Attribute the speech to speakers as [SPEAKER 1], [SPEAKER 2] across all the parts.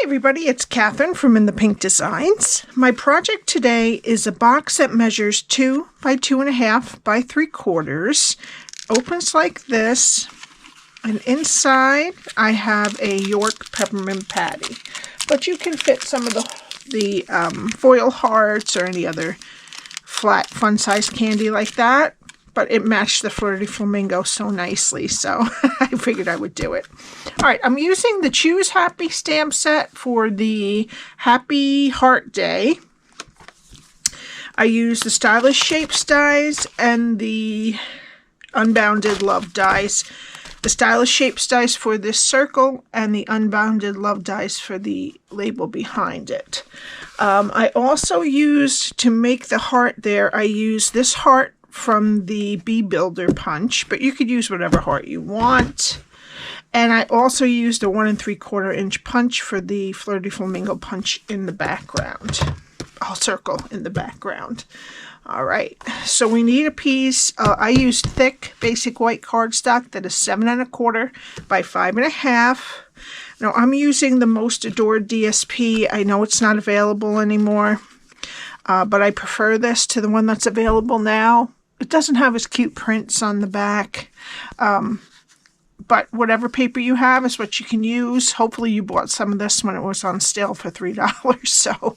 [SPEAKER 1] everybody, it's Cathryn from In the Pink Designs. My project today is a box that measures 2 by 2.5 by 3/4. Opens like this, and inside I have a York peppermint patty. But you can fit some of the foil hearts or any other flat fun-sized candy like that. But it matched the Flirty Flamingo so nicely, so I figured I would do it. All right, I'm using the Choose Happy stamp set for the Happy Heart Day. I use the Stylish Shapes dies and the Unbounded Love dies. The Stylish Shapes dies for this circle and the Unbounded Love dies for the label behind it. I also used, to make the heart there, I used this heart from the Bee Builder punch, but you could use whatever heart you want. And I also used a 1 3/4 inch punch for the Flirty Flamingo punch in the background. I'll circle in the background. All right, so we need a piece. I used thick basic white cardstock that is 7 1/4 by 5 1/2. Now I'm using the Most Adored DSP. I know it's not available anymore, but I prefer this to the one that's available now. It doesn't have as cute prints on the back, but whatever paper you have is what you can use. Hopefully you bought some of this when it was on sale for $3. So,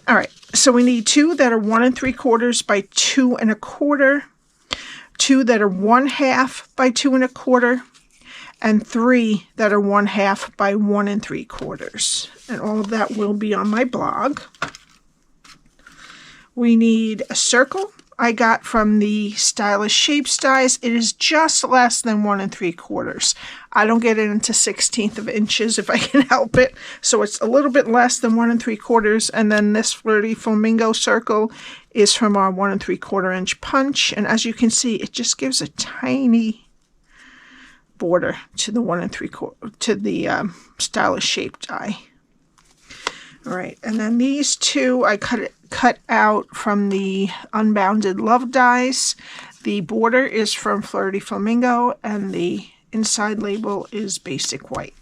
[SPEAKER 1] all right. So we need 2 that are 1 3/4 by 2 1/4, 2 that are 1/2 by 2 1/4, and 3 that are 1/2 by 1 3/4. And all of that will be on my blog. We need a circle. I got from the Stylish Shapes dies. It is just less than 1 3/4. I don't get it into 1/16 of inches if I can help it. So it's a little bit less than 1 3/4. And then this Flirty Flamingo circle is from our 1 3/4 inch punch. And as you can see, it just gives a tiny border to the 1 3/4, to the Stylish Shape die. All right, and then these 2 I cut out from the Unbounded Love dies. The border is from Flirty Flamingo, and the inside label is basic white.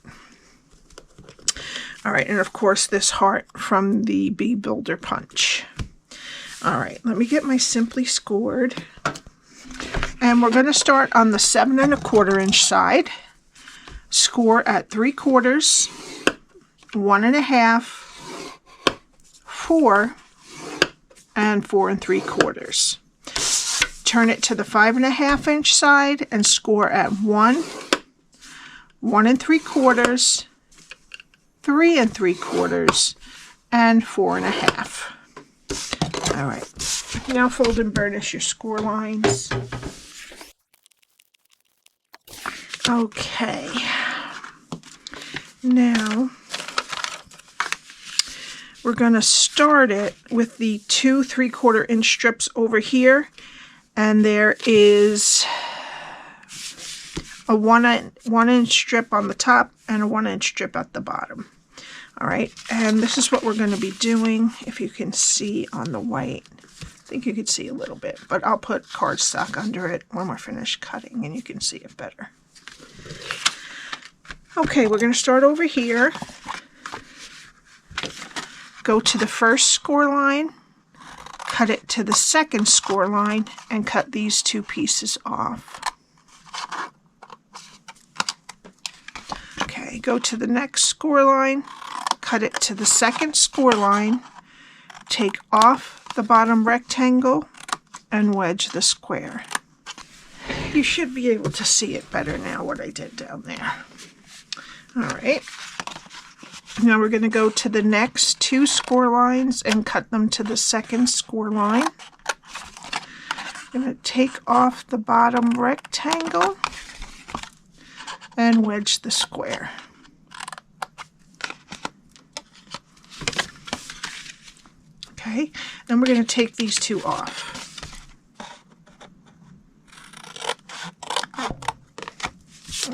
[SPEAKER 1] All right, and of course this heart from the Bee Builder punch. All right, let me get my Simply Scored. And we're going to start on the 7 1/4 inch side. Score at 3/4, 1 1/2, 4, and 4 3/4. Turn it to the 5 1/2 inch side and score at 1, 1 3/4, 3 3/4, and 4 1/2. All right, now fold and burnish your score lines. Okay, now we're going to start it with the 2 3/4 inch strips over here, and there is a 1 inch strip on the top and a 1 inch strip at the bottom. All right, and this is what we're going to be doing. If you can see on the white, I think you can see a little bit, but I'll put cardstock under it when we're finished cutting and you can see it better. Okay, we're going to start over here. Go to the first score line, cut it to the second score line, and cut these 2 pieces off. Okay, go to the next score line, cut it to the second score line, take off the bottom rectangle, and wedge the square. You should be able to see it better now, what I did down there. All right. Now we're going to go to the next 2 score lines and cut them to the second score line. I'm going to take off the bottom rectangle and wedge the square. Okay, then we're going to take these 2 off.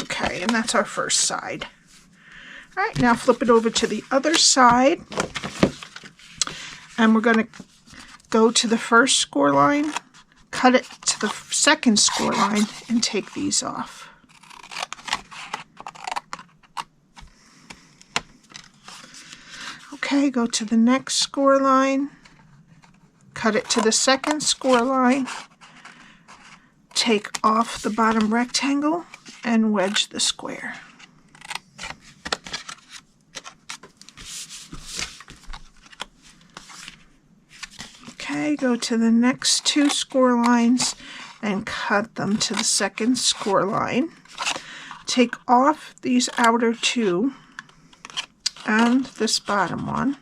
[SPEAKER 1] Okay, and that's our first side. All right, now flip it over to the other side, and we're going to go to the first score line, cut it to the second score line, and take these off. Okay, go to the next score line, cut it to the second score line, take off the bottom rectangle, and wedge the square. Okay, go to the next two score lines and cut them to the second score line. Take off these outer two and this bottom one,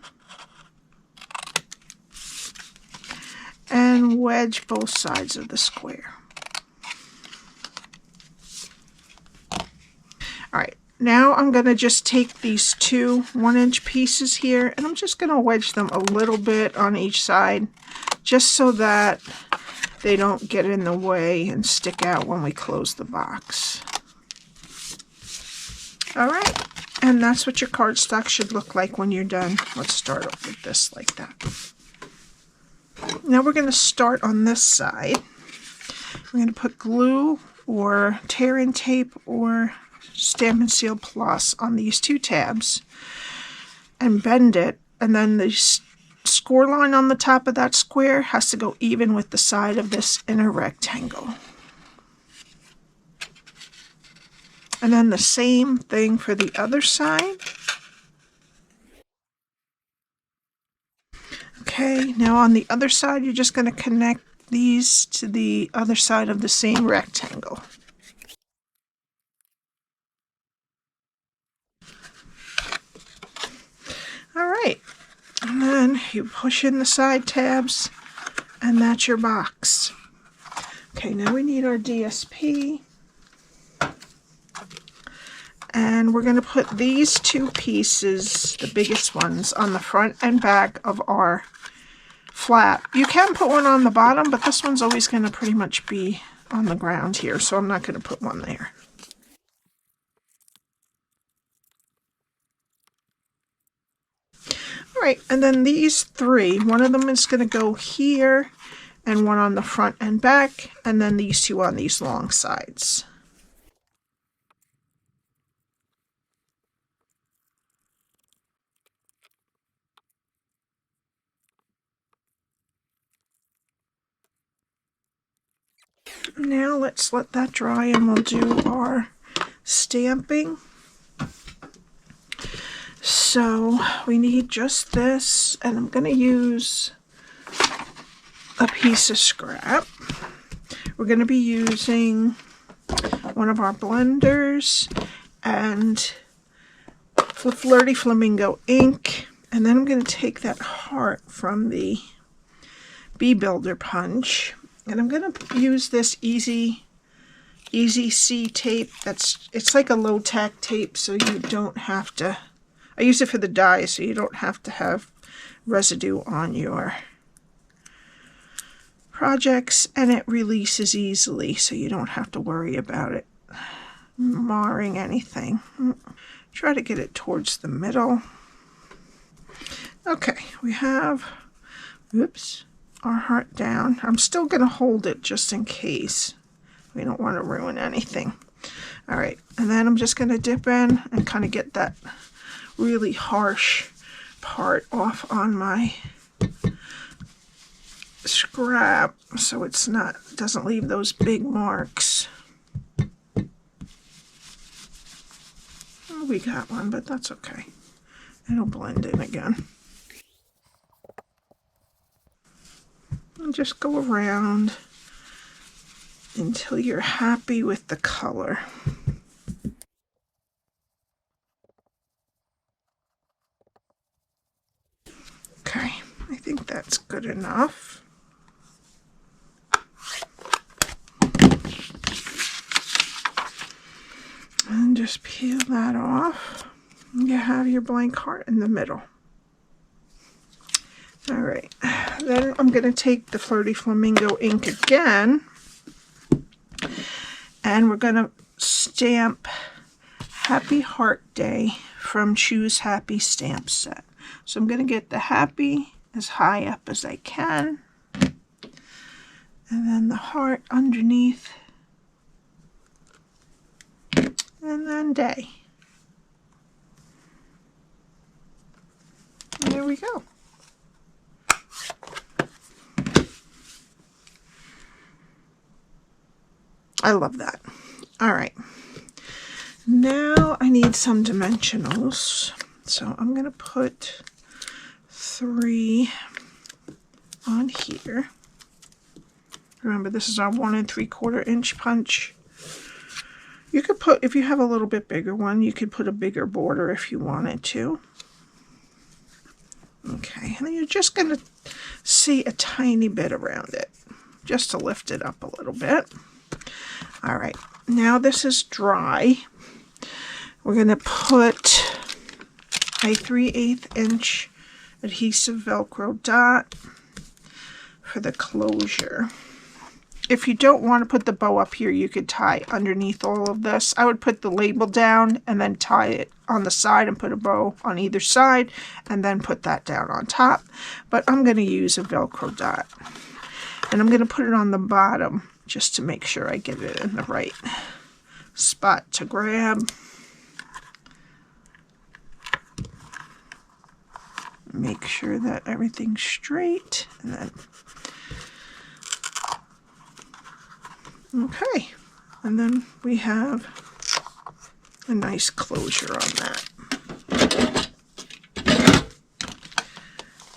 [SPEAKER 1] and wedge both sides of the square. Alright, now I'm going to just take these two 1-inch pieces here, and I'm just going to wedge them a little bit on each side, just so that they don't get in the way and stick out when we close the box. Alright, and that's what your cardstock should look like when you're done. Let's start off with this like that. Now we're going to start on this side. We're going to put glue or tear-in tape or Stampin' Seal Plus on these two tabs and bend it, and then the score line on the top of that square has to go even with the side of this inner rectangle. And then the same thing for the other side. Okay, now on the other side, you're just going to connect these to the other side of the same rectangle. All right, and then you push in the side tabs, and that's your box. Okay, now we need our DSP. And we're going to put these two pieces, the biggest ones, on the front and back of our flap. You can put one on the bottom, but this one's always going to pretty much be on the ground here, so I'm not going to put one there. All right, and then these three, one of them is going to go here, and one on the front and back, and then these two on these long sides. Now let's let that dry and we'll do our stamping. So we need just this, and I'm going to use a piece of scrap. We're going to be using one of our blenders and the Flirty Flamingo ink, and then I'm going to take that heart from the Bee Builder punch, and I'm going to use this Easy C tape. It's like a low tack tape, so you don't have to. I use it for the die, so you don't have to have residue on your projects, and it releases easily, so you don't have to worry about it marring anything. Try to get it towards the middle. Okay, we have, oops, our heart down. I'm still going to hold it just in case. We don't want to ruin anything. All right, and then I'm just going to dip in and kind of get that really harsh part off on my scrap so it doesn't leave those big marks. Oh, we got one, but that's okay. It'll blend in again. And just go around until you're happy with the color. Okay, I think that's good enough. And just peel that off. You have your blank heart in the middle. All right, then I'm going to take the Flirty Flamingo ink again, and we're going to stamp Happy Heart Day from Choose Happy stamp set. So I'm going to get the happy as high up as I can, and then the heart underneath, and then day. there we go. I love that. All right. Now I need some dimensionals. So I'm going to put 3 on here. Remember, this is our 1 3/4 inch punch. You could put, if you have a little bit bigger one, you could put a bigger border if you wanted to. Okay, and then you're just going to see a tiny bit around it, just to lift it up a little bit. All right, now this is dry. We're going to put a 3/8 inch adhesive Velcro dot for the closure. If you don't want to put the bow up here, you could tie underneath all of this. I would put the label down and then tie it on the side and put a bow on either side and then put that down on top. But I'm going to use a Velcro dot. And I'm going to put it on the bottom just to make sure I get it in the right spot to grab. Make sure that everything's straight, and then okay, and then we have a nice closure on that.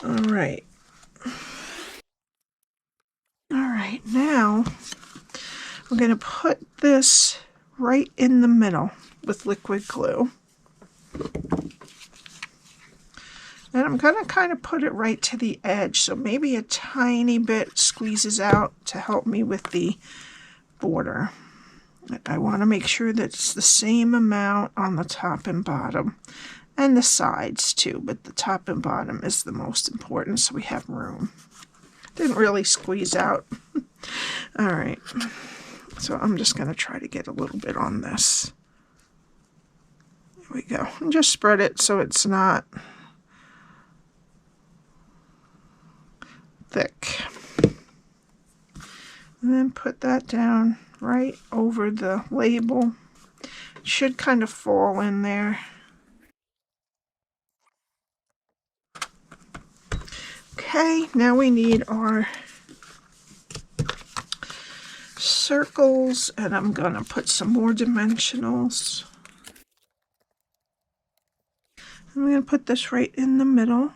[SPEAKER 1] All right, now we're going to put this right in the middle with liquid glue. And I'm going to kind of put it right to the edge, so maybe a tiny bit squeezes out to help me with the border. I want to make sure that it's the same amount on the top and bottom, and the sides too, but the top and bottom is the most important, so we have room. Didn't really squeeze out. All right, so I'm just going to try to get a little bit on this. There we go. And just spread it so it's not thick. And then put that down right over the label. It should kind of fall in there. Okay, now we need our circles, and I'm going to put some more dimensionals. I'm going to put this right in the middle.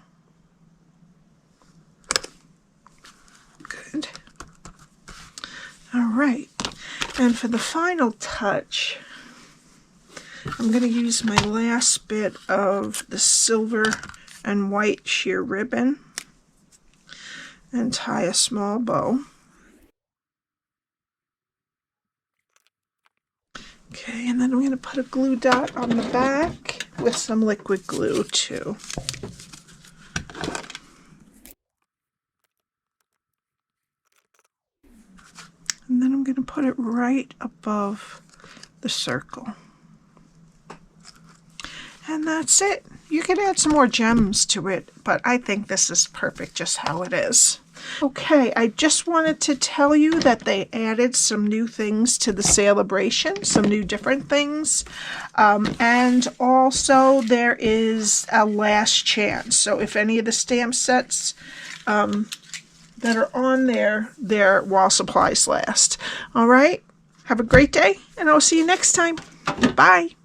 [SPEAKER 1] Good. All right, and for the final touch, I'm going to use my last bit of the silver and white sheer ribbon and tie a small bow. Okay, and then I'm going to put a glue dot on the back with some liquid glue too. And then I'm going to put it right above the circle. And that's it. You could add some more gems to it, but I think this is perfect just how it is. Okay, I just wanted to tell you that they added some new things to the celebration, some new different things. And also there is a last chance. So if any of the stamp sets that are on there, they're while supplies last. All right, have a great day, and I'll see you next time. Bye.